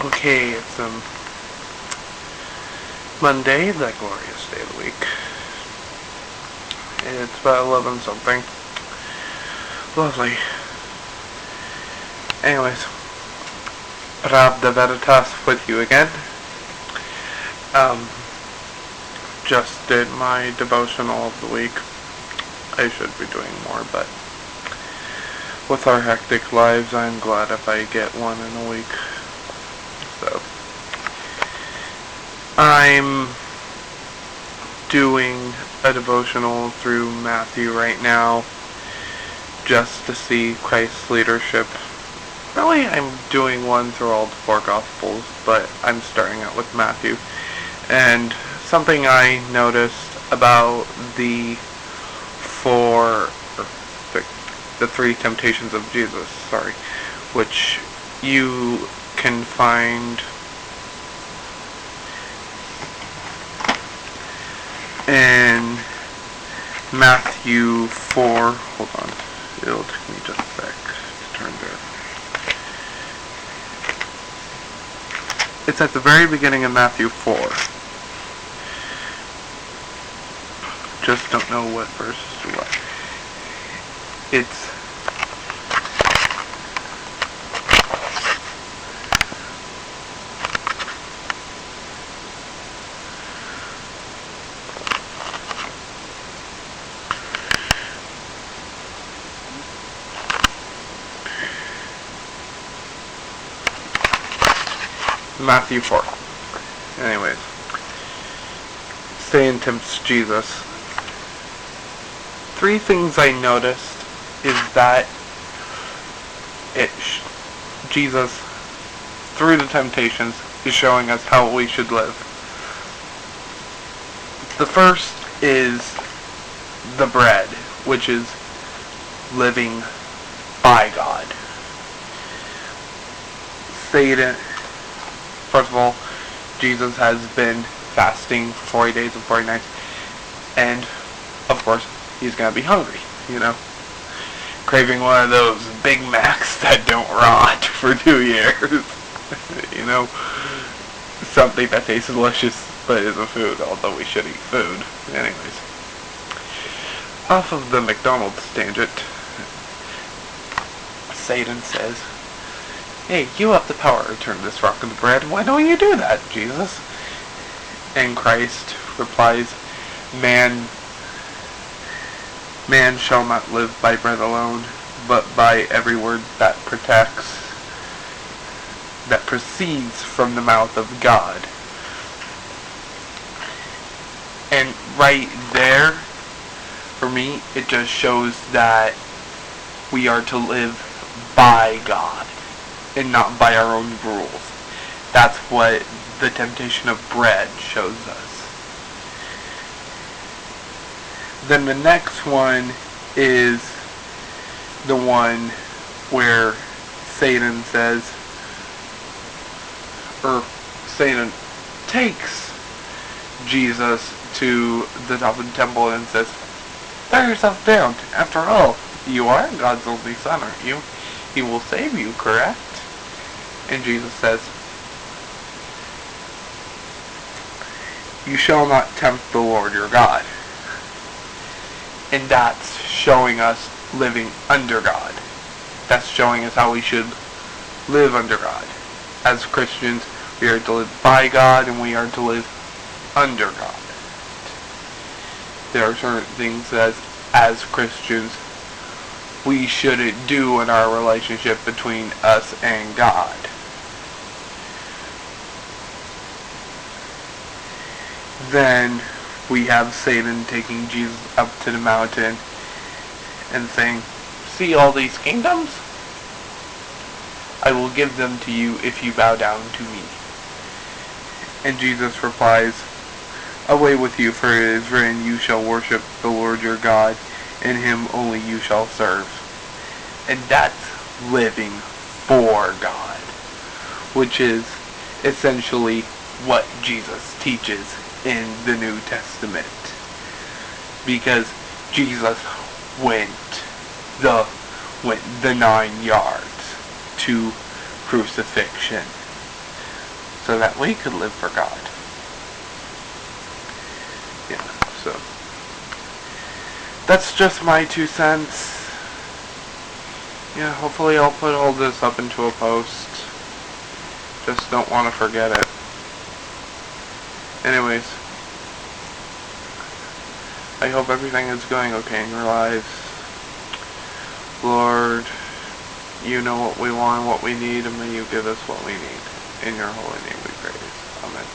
Okay, it's Monday, the glorious day of the week. It's about 11 something. Lovely. Anyways, Pravda Veritas with you again. Just did my devotional of the week. I should be doing more, but with our hectic lives, I'm glad if I get one in a week. So, I'm doing a devotional through Matthew right now, just to see Christ's leadership. Really, I'm doing one through all the four Gospels, but I'm starting out with Matthew. And something I noticed about the three temptations of Jesus, which you can find in Matthew 4. Hold on, it'll take me just a sec to turn there. It's at the very beginning of Matthew 4. Just don't know what verse is what. It's Matthew 4. Anyways, Satan tempts Jesus. Three things I noticed is that Jesus, through the temptations, is showing us how we should live. The first is the bread, which is living by God. Satan, first of all, Jesus has been fasting for 40 days and 40 nights, and of course, he's going to be hungry, craving one of those Big Macs that don't rot for 2 years, something that tastes delicious but isn't food, although we should eat food. Anyways, off of the McDonald's tangent, Satan says, "Hey, you have the power to turn this rock into bread. Why don't you do that, Jesus?" And Christ replies, Man shall not live by bread alone, but by every word that proceeds from the mouth of God. And right there, for me, it just shows that we are to live by God and not by our own rules. That's what the temptation of bread shows us. Then the next one is the one where Satan takes Jesus to the top of the temple and says, "Throw yourself down. After all, you are God's only son, aren't you? He will save you, correct?" And Jesus says, "You shall not tempt the Lord your God." And that's showing us living under God. That's showing us how we should live under God. As Christians, we are to live by God and we are to live under God. There are certain things that, as Christians, we shouldn't do in our relationship between us and God. Then we have Satan taking Jesus up to the mountain and saying, "See all these kingdoms? I will give them to you if you bow down to me." And Jesus replies, "Away with you, for it is written, you shall worship the Lord your God, and him only you shall serve." And that's living for God, which is essentially what Jesus teaches in the New Testament. Because Jesus went the 9 yards to crucifixion. so that we could live for God. Yeah, so that's just my 2 cents. Yeah, hopefully I'll put all this up into a post. Just don't want to forget it. Anyways, I hope everything is going okay in your lives. Lord, you know what we want, what we need, and may you give us what we need. In your holy name we pray. Amen.